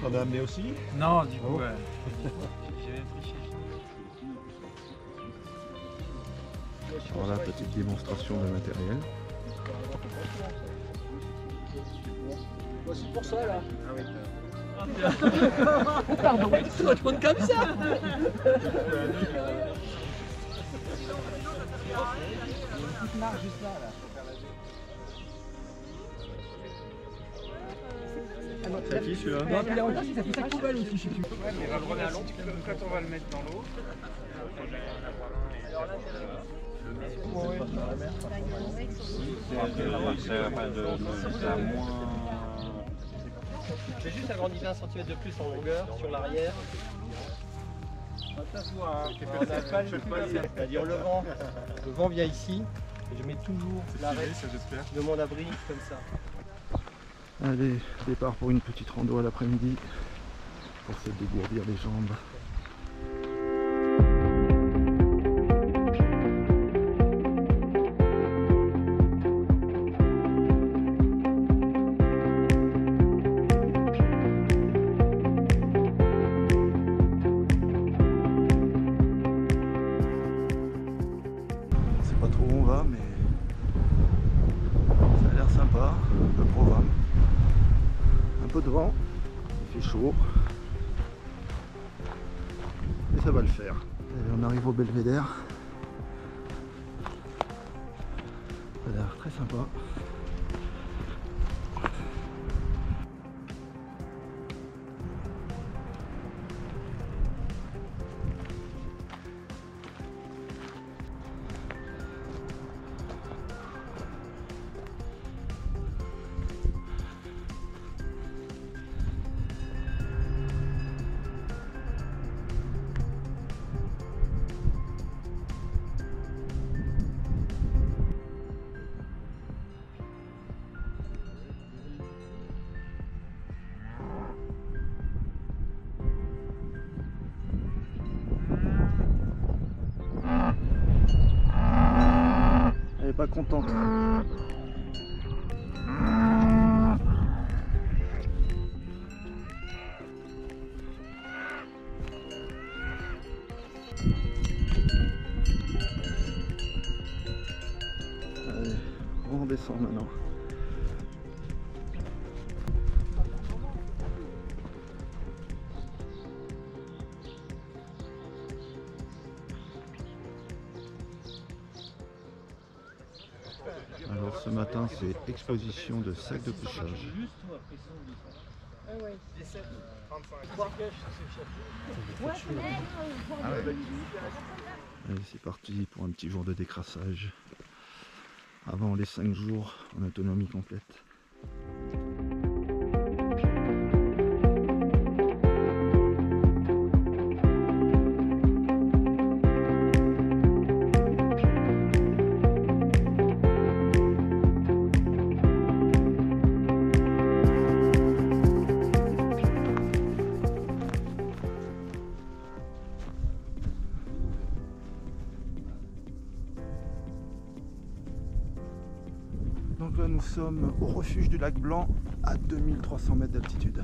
T'en as amené aussi? Non, du coup, J'ai triché. Voilà, petite démonstration de matériel. C'est pour ça là. Ah oui, Pardon, tu dois te prendre comme ça. Juste là, là. C'est qui celui-là? Non, puis l'avantage, c'est que ça fait 5 balles aussi, je sais plus. ouais, mais le grenade, quand on va le mettre dans l'eau, J'ai juste agrandi 20 cm de plus en longueur sur l'arrière. C'est-à-dire le vent vient ici et je mets toujours l'arrêt de mon abri comme ça. Allez, départ pour une petite rando à l'après-midi pour se dégourdir les jambes. C'est pas trop où on va, mais ça a l'air sympa, le programme. Un peu de vent, il fait chaud, mais ça va le faire. Et on arrive au Belvédère, ça a l'air très sympa. Elle est pas contente. Allez, on redescend maintenant. Alors ce matin c'est exposition de sacs de couchage. Allez, c'est parti pour un petit jour de décrassage avant les 5 jours en autonomie complète. Donc là nous sommes au refuge du lac Blanc à 2300 mètres d'altitude.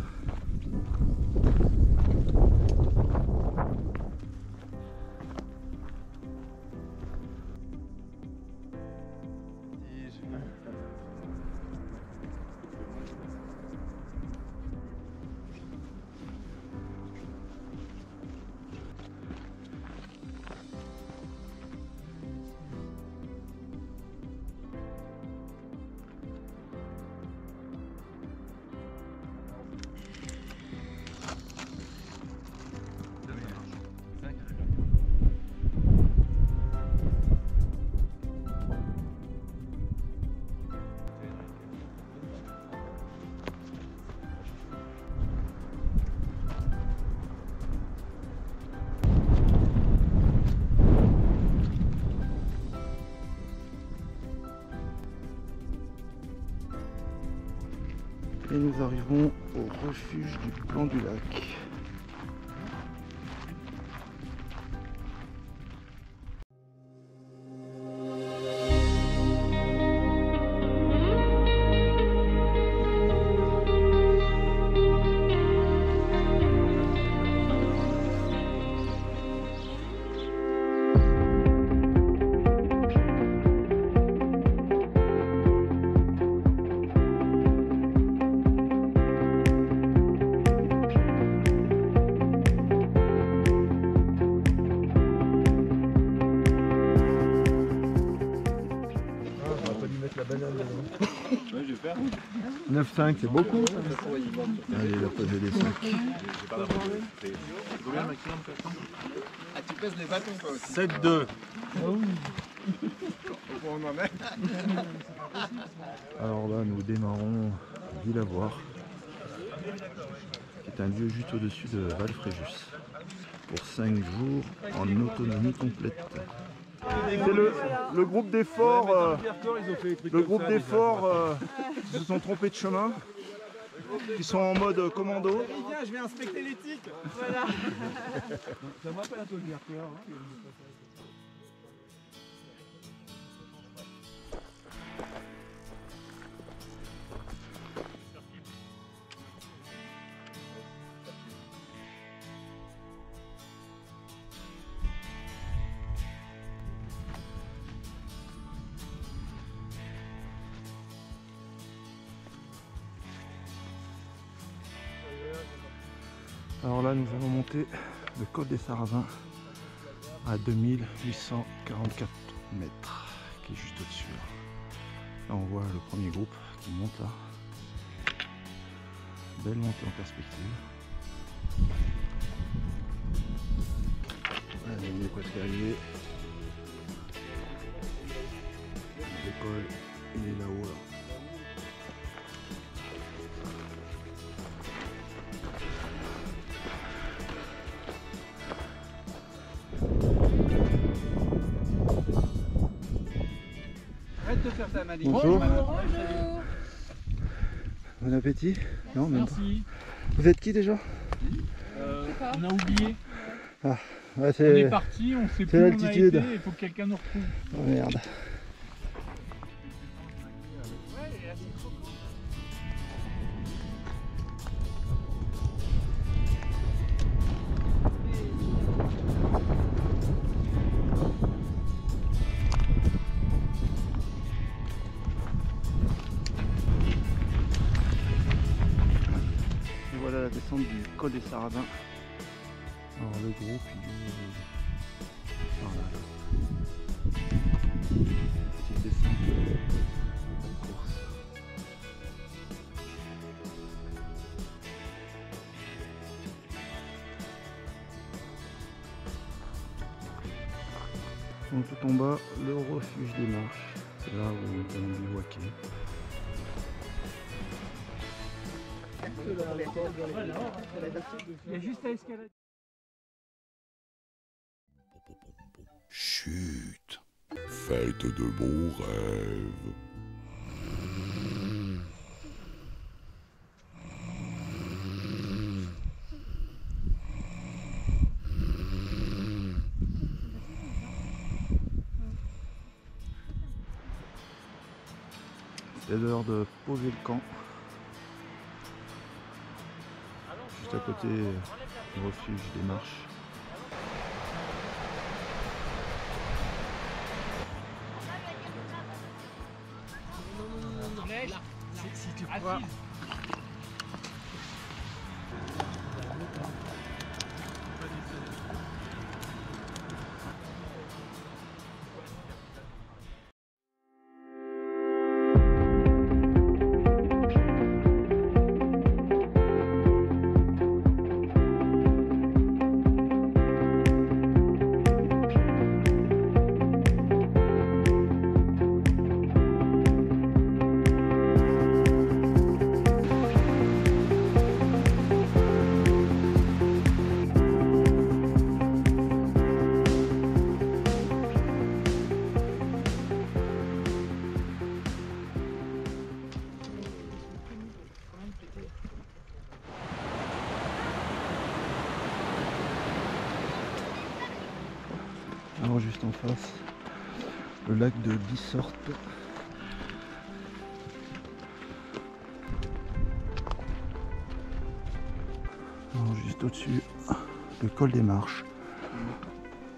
Et nous arrivons au refuge du plan du lac. 9,5 c'est beaucoup. Allez, il a posé des sacs. Ah, tu pèses les bâtons toi aussi. 7,2. Alors là, nous démarrons Villavoire, qui est un lieu juste au-dessus de Valfréjus, pour 5 jours en autonomie complète. C'est le groupe d'efforts qui se sont trompés de chemin, qui sont en mode commando. Viens, je vais inspecter l'éthique. Voilà. Ça me rappelle un peu le Mercure. Alors là, nous allons monter le col des Sarrazins à 2844 mètres, qui est juste au-dessus. Là, on voit le premier groupe qui monte là. Belle montée en perspective. Allez, on est presque arrivé. Le col, il est là-haut là. Arrête de faire ta manip. Bonjour. Bonjour. Bon appétit. Non, même Merci. pas. Vous êtes qui déjà? On a oublié. Ouais, On est c'est... parti, on sait c'est plus où on a l'altitude. été, il faut que quelqu'un nous retrouve. Oh merde. Et voilà la descente du col des Sarrazins. Alors le groupe il est par là. Petite descente de course. Donc tout en bas, le refuge des marches. C'est là où nous allons bivouaquer. Il y a juste à escalader. Chut, faites de bons rêves. C'est l'heure de poser le camp. Juste à côté du refuge des marches. Si tu crois. Alors juste en face, le lac de Lissorte. Alors juste au-dessus, le col des Marches,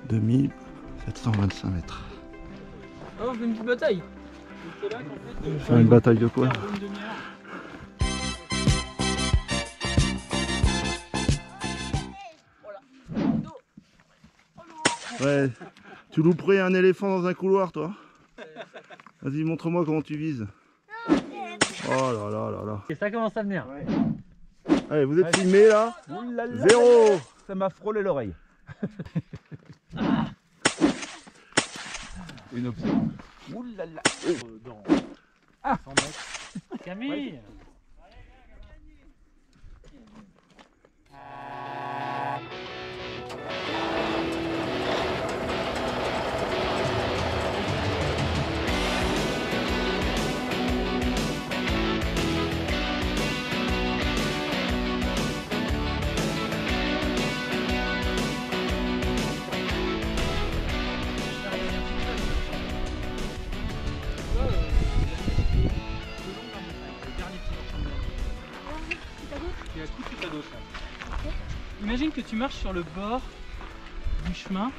2725 mètres. Ah, on fait une petite bataille. Faire une bataille de quoi? Ouais, tu louperais un éléphant dans un couloir toi? Vas-y, montre-moi comment tu vises. Oh là là là là. Et ça commence à venir. Allez, vous êtes filmés là. Zéro. Ça m'a frôlé l'oreille. Une option. Oulala. Dans 100 mètres. Camille. Imagine que tu marches sur le bord du chemin,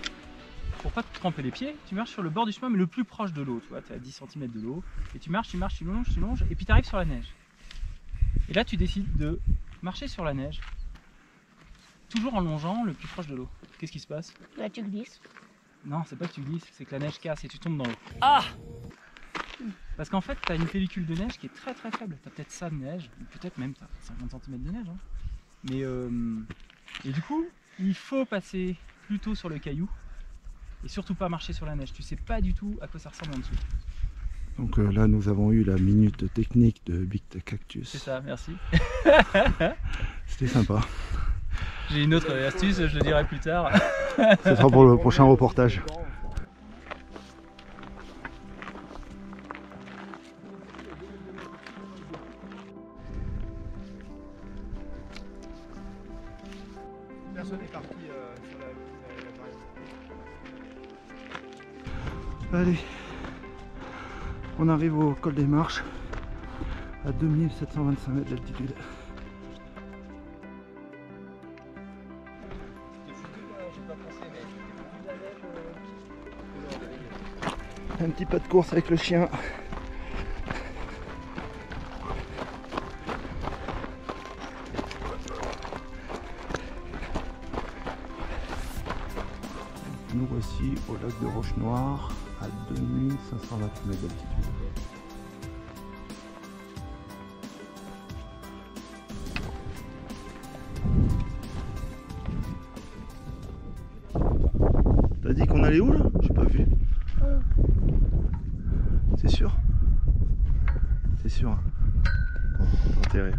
pour pas te tremper les pieds, tu marches sur le bord du chemin mais le plus proche de l'eau, tu vois, tu es à 10 cm de l'eau, et tu marches, tu longes, et puis tu arrives sur la neige. Et là tu décides de marcher sur la neige, toujours en longeant le plus proche de l'eau. Qu'est-ce qui se passe? Là tu glisses. Non, c'est pas que tu glisses, c'est que la neige casse et tu tombes dans l'eau. Ah! Parce qu'en fait, tu as une pellicule de neige qui est très très faible. Tu as peut-être ça de neige, ou peut-être même tu as 50 cm de neige. Hein. Mais et du coup, il faut passer plutôt sur le caillou et surtout pas marcher sur la neige. Tu sais pas du tout à quoi ça ressemble en dessous. Donc là, nous avons eu la minute technique de Big Tech Cactus. C'est ça, merci. C'était sympa. J'ai une autre astuce, je le dirai plus tard. Ce sera pour le prochain reportage. Personne n'est parti sur la Allez, on arrive au col des Marches à 2725 mètres d'altitude. Un petit pas de course avec le chien. Nous voici au lac de Roche-Noire à 2528 mètres d'altitude. T'as dit qu'on allait où là? J'ai pas vu. C'est sûr? C'est sûr. Hein. T'as intérêt.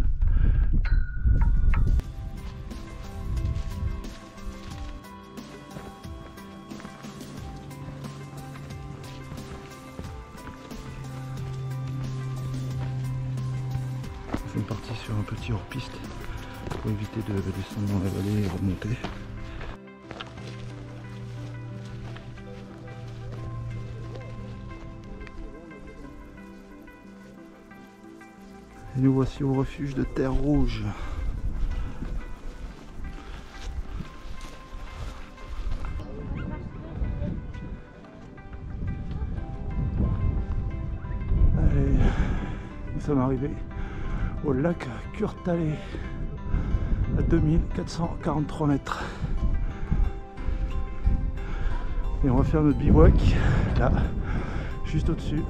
C'est parti sur un petit hors-piste pour éviter de descendre dans la vallée et remonter. Et nous voici au refuge de Terre Rouge. Allez, nous sommes arrivés au lac Curtalé à 2443 mètres. Et on va faire notre bivouac là, juste au-dessus.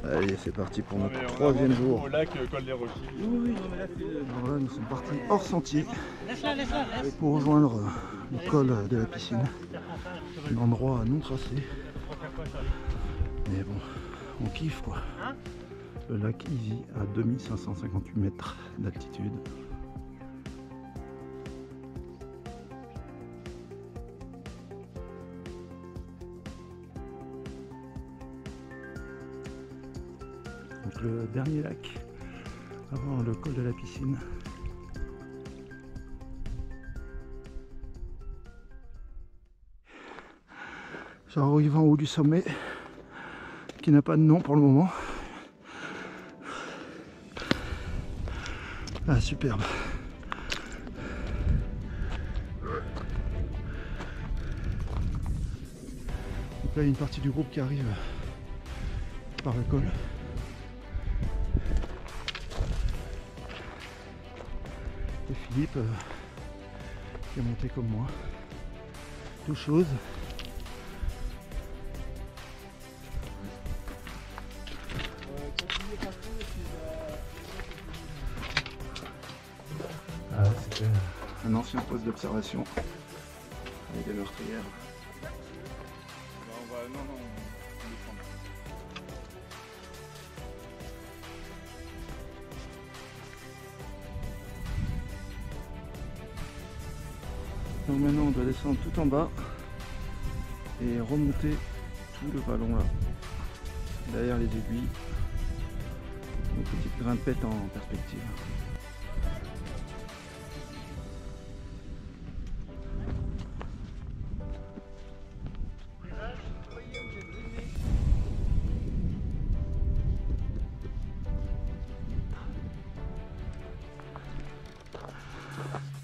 Allez, c'est parti pour notre troisième jour. Au lac Col des Rochers. Alors là, nous sommes partis hors sentier pour rejoindre le col de la piscine. Un endroit non tracé. Mais bon, on kiffe quoi. Le lac Easy à 2558 mètres d'altitude. Donc le dernier lac avant le col de la piscine. Ça arrive en haut du sommet, qui n'a pas de nom pour le moment. Ah, superbe. Donc là, il y a une partie du groupe qui arrive par le col. Et Philippe, qui est monté comme moi. Deux choses. Ah, c'était un ancien poste d'observation avec des meurtrières. Donc maintenant on doit descendre tout en bas et remonter tout le vallon là, derrière les aiguilles. Une petite grimpette en perspective.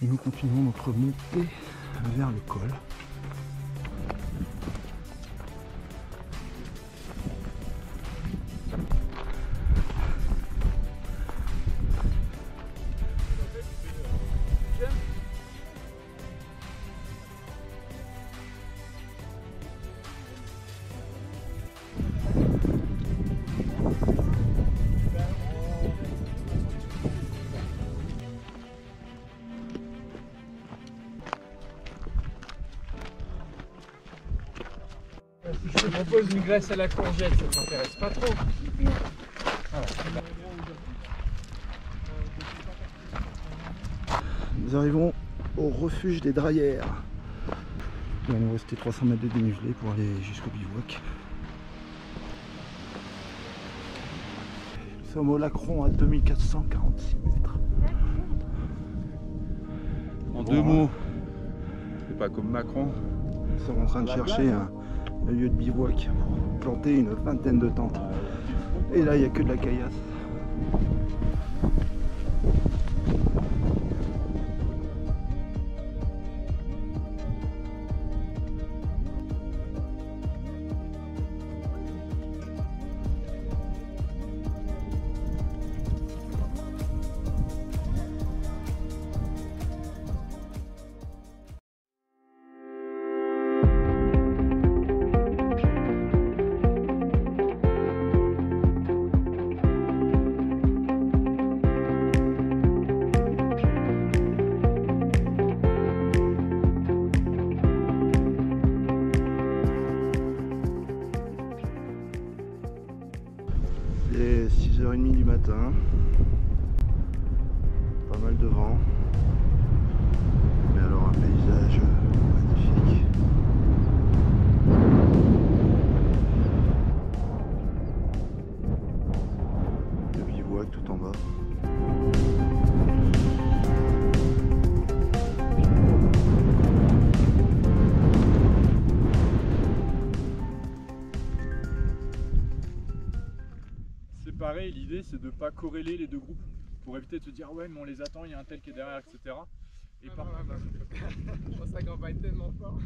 Et nous continuons notre montée vers le col. Je te propose une glace à la courgette, ça t'intéresse pas trop? Nous arrivons au refuge des Drayères. Il va nous rester 300 mètres de dénivelé pour aller jusqu'au bivouac. Nous sommes au Lacron à 2446 mètres. En deux mots, c'est pas comme Macron. Nous sommes en train de chercher un lieu de bivouac pour planter une vingtaine de tentes. Et là, il n'y a que de la caillasse. Il est 6h30 du matin, pas mal de vent, mais alors un paysage magnifique. Le bivouac tout en bas. Pareil, l'idée c'est de ne pas corréler les deux groupes pour éviter de se dire ouais mais on les attend, il y a un tel qui est derrière, etc. Et par Je pense que la campagne est tellement fort.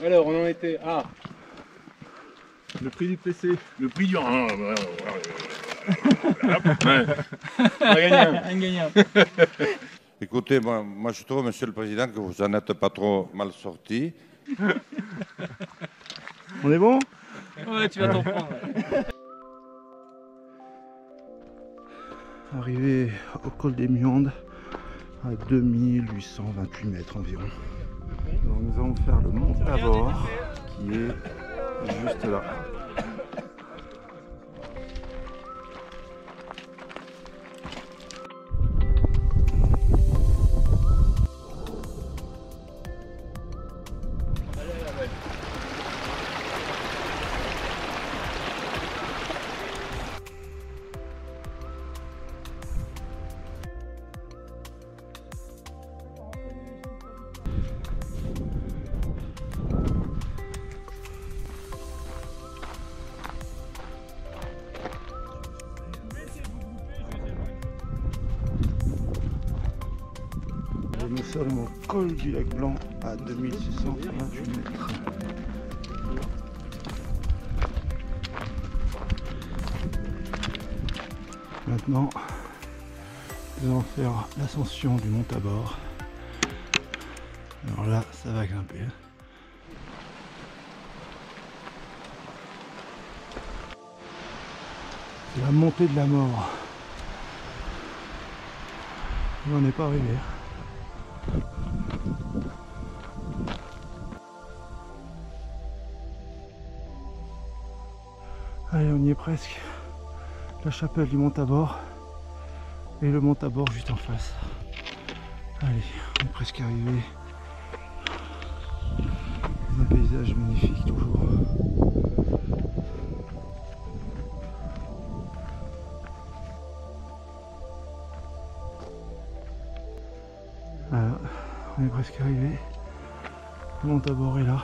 Alors, on en était à le prix du PC. Le prix du... Un gagnant. Écoutez, moi je trouve, Monsieur le Président, que vous en êtes pas trop mal sorti. On est bon? Ouais, tu vas t'en prendre. Ouais. Arrivé au col des Muandes à 2828 mètres environ. Donc nous allons faire le mont Tabor qui est juste là. sommes au col du lac Blanc à 2628 mètres. Maintenant, nous allons faire l'ascension du mont Tabor. Alors là, ça va grimper. C'est la montée de la mort. On n'est pas arrivé. Allez, on y est presque. La chapelle du mont Tabor et le mont Tabor juste en face. Allez, on est presque arrivé. Un paysage magnifique toujours. Voilà, on est presque arrivé. Le mont Tabor est là.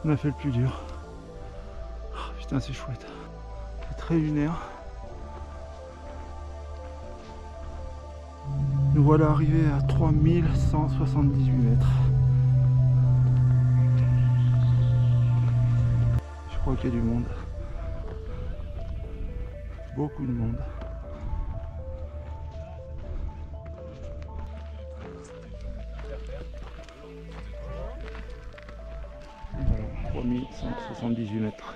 On a fait le plus dur. Oh, putain, c'est chouette. C'est très lunaire. Nous voilà arrivés à 3178 mètres. Je crois qu'il y a du monde. Beaucoup de monde. Voilà, 3178 mètres.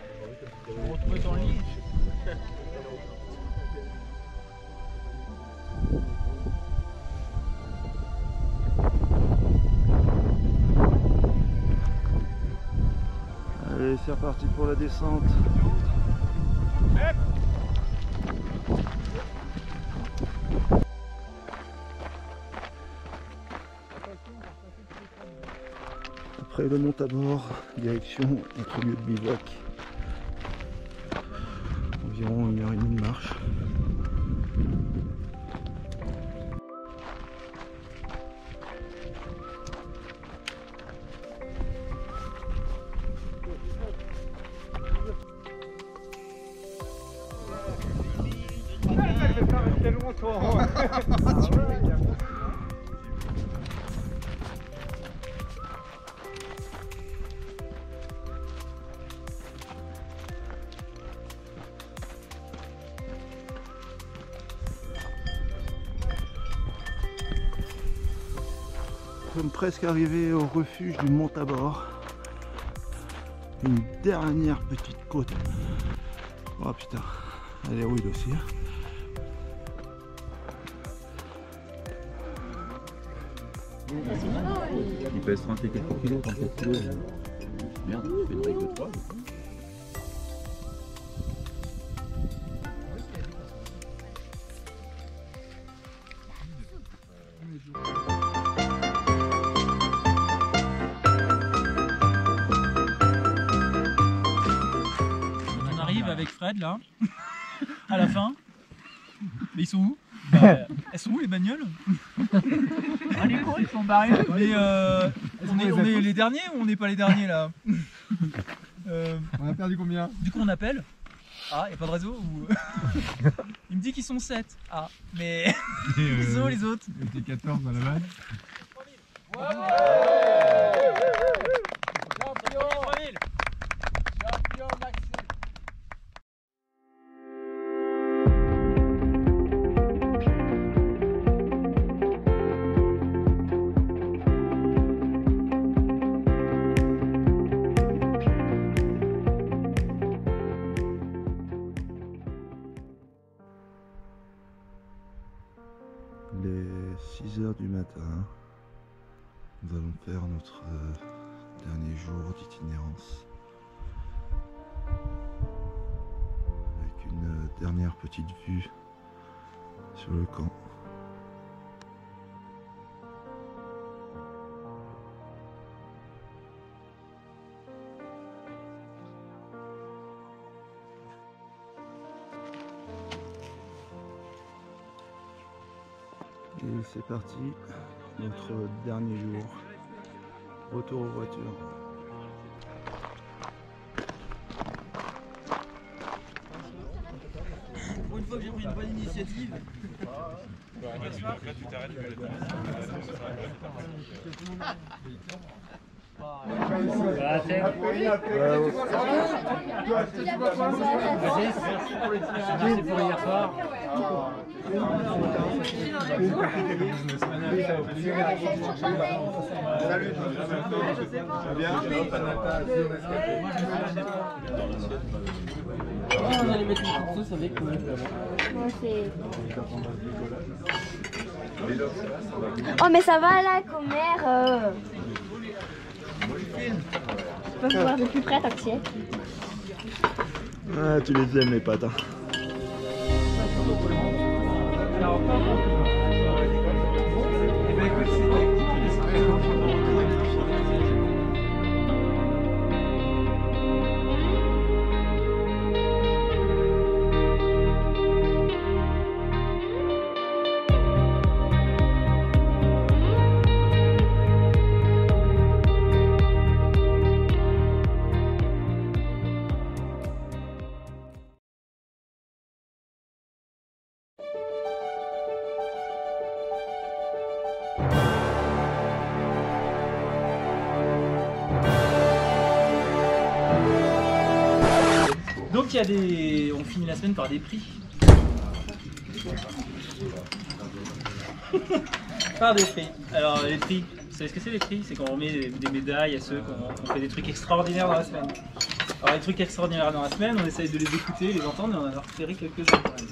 Allez, c'est reparti pour la descente. Après le mont Tabor, direction notre lieu de bivouac. Environ 1h30 de marche. Nous sommes presque arrivés au refuge du mont Tabor. Une dernière petite côte. Oh putain, elle est rude aussi. Il pèse 30 et quelques kilos, 34 kilos. Merde, tu fais une règle de 3. On arrive avec Fred là, à la fin. Mais ils sont où? Bah, elles sont où les bagnoles? Ah, les cons, ils sont barrés. Mais on est les derniers ou on n'est pas les derniers là? On a perdu combien? Du coup on appelle. Ah, y'a pas de réseau ou... Il me dit qu'ils sont 7. Ah, mais... Ils sont où les autres? Il était 14 à la base. Il est 6 h du matin. Nous allons faire notre dernier jour d'itinérance. Avec une dernière petite vue sur le camp. Et c'est parti, notre dernier jour. Retour aux voitures. fois que j'ai pris une bonne initiative. Après, tu t'arrêtes. Merci pour hier soir. Salut, bien. On allait mettre une petite sauce avec. Oh mais ça va là, commère. Je peux voir de plus près, tant que tu y es. Ah, tu les aimes les pâtes. Hein. Donc il y a des... On finit la semaine par des prix. Par des prix. Alors les prix, vous savez ce que c'est les prix? C'est qu'on remet des médailles à ceux qui ont fait des trucs extraordinaires dans la semaine. Alors les trucs extraordinaires dans la semaine, on essaye de les écouter, les entendre, mais on en a repéré quelques-uns quand même.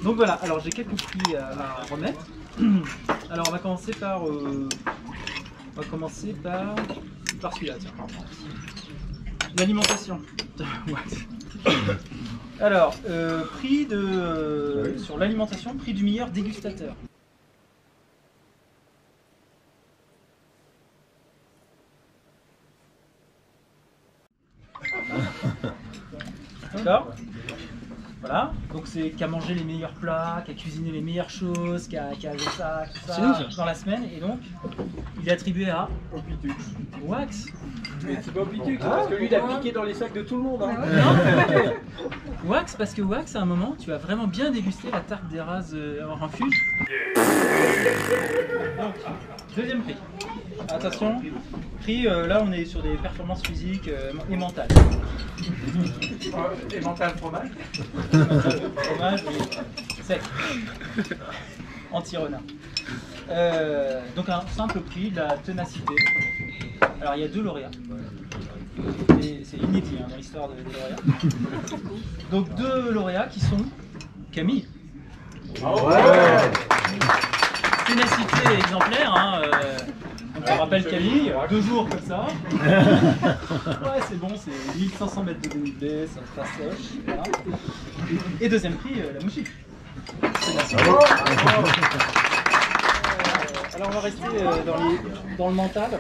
Donc voilà, alors j'ai quelques prix à remettre. Alors on va commencer par... par celui-là, tiens. L'alimentation. Alors, prix de... sur l'alimentation, prix du meilleur dégustateur. D'accord? Voilà, donc c'est qui a mangé les meilleurs plats, qui a cuisiné les meilleures choses, qui a fait ça, tout ça dans la semaine, et donc il est attribué à Wax. Mais c'est pas Opitux, parce que lui il a piqué dans les sacs de tout le monde. Hein. Non, Wax, parce que Wax, à un moment, tu as vraiment bien dégusté la tarte des rases en refuge. Donc, deuxième prix. Attention, prix, là on est sur des performances physiques et mentales. Et mental fromage. Fromage, mais sec. Anti-renard. Donc un simple prix de la ténacité. Alors il y a 2 lauréats. C'est inédit hein, dans l'histoire des lauréats. Donc 2 lauréats qui sont Camille. Ténacité exemplaire. Hein, donc on rappelle Camille, 2 jours comme ça. Ouais, c'est bon, c'est 1500 mètres de dénivelé, ça se passe sèche. Voilà. Et deuxième prix, la mouchique. Alors on va rester dans le mental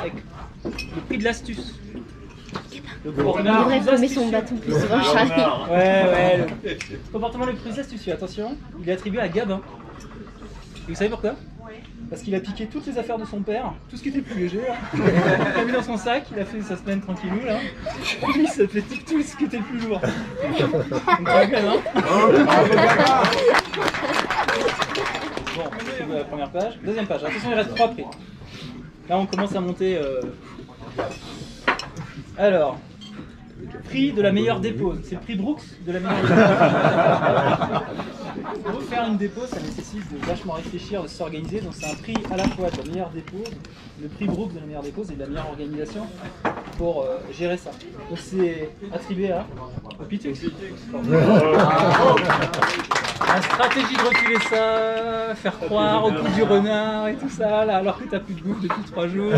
avec le prix de l'astuce. Le renard il devrait son bâton plus souvent, Charlie. Ouais, le comportement le plus astucieux, attention, il est attribué à Gabin. Et vous savez pourquoi? Parce qu'il a piqué toutes les affaires de son père, tout ce qui était plus léger. Hein. Il a mis dans son sac, il a fait sa semaine tranquillou là. Lui, ça fait tout ce qui était le plus lourd. Donc, Gabin. Bon, c'est la première page. Deuxième page. Attention, il reste 3 prix. Là, on commence à monter. Alors, prix de la meilleure dépose. C'est le prix Brooks de la meilleure dépose. Pour faire une dépose, ça nécessite de vachement réfléchir, de s'organiser. Donc, c'est un prix à la fois de la meilleure dépose, le prix Brooks de la meilleure dépose et de la meilleure organisation pour gérer ça. Donc, c'est attribué à Opitux. La stratégie de reculer ça, faire croire au coup du renard et tout ça, là, alors que t'as plus de bouffe depuis 3 jours.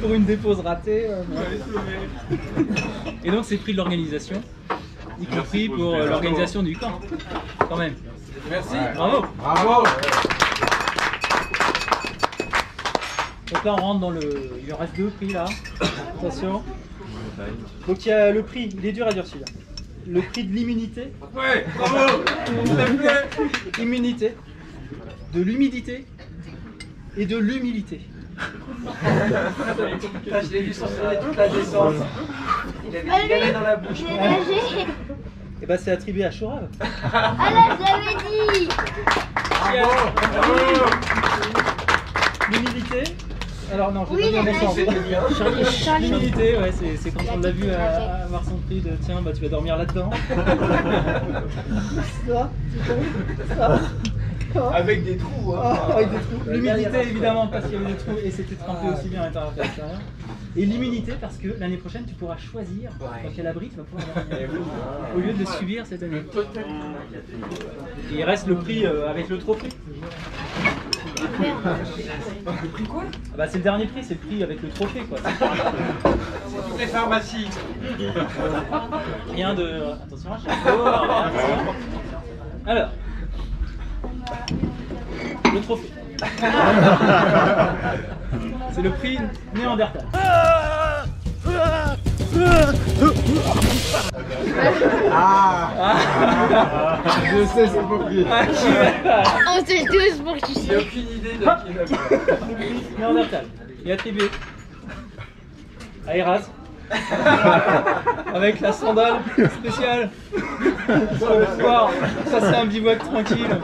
Pour une dépose ratée. Et donc c'est prix de l'organisation, y compris pour l'organisation du camp, quand même. Merci. Bravo. Bravo. Donc là on rentre dans le... Il en reste 2 prix là. Attention. Donc il y a le prix, il est dur à dire celui-là. Le prix de l'immunité. Ouais, bravo. Immunité, de l'humidité et de l'humilité. Je l'ai vu sortir toute la descente. Il avait des galets dans la bouche. Et bah c'est attribué à Shorav. Ah là, je l'avais dit. L'humilité. Alors non, je Oui, vais il donner a un sens. Charlie. L'humilité, ouais, c'est quand on l'a vu avoir son prix de tiens, bah tu vas dormir là-dedans. Ça. Avec des trous, hein. Avec des trous. L'humilité évidemment parce qu'il y avait des trous et c'était trempé aussi bien à l'intérieur qu'à l'extérieur. Et l'immunité parce que l'année prochaine tu pourras choisir dans quel abri tu vas pouvoir dormir. Au lieu de le subir cette année. Et il reste le prix avec le trophée. Le prix quoi? Ah bah c'est le dernier prix, c'est le prix avec le trophée quoi. C'est toutes les pharmacies. Rien de... Attention, alors, le trophée. C'est le prix Néandertal. Je sais, c'est pas pris. On sait tous pour qui J'ai c'est. aucune idée de qui l'a pris. Le prix Néandertal est attribué à Eraz. Avec la sandale spéciale pour le soir, ça c'est un bivouac tranquille.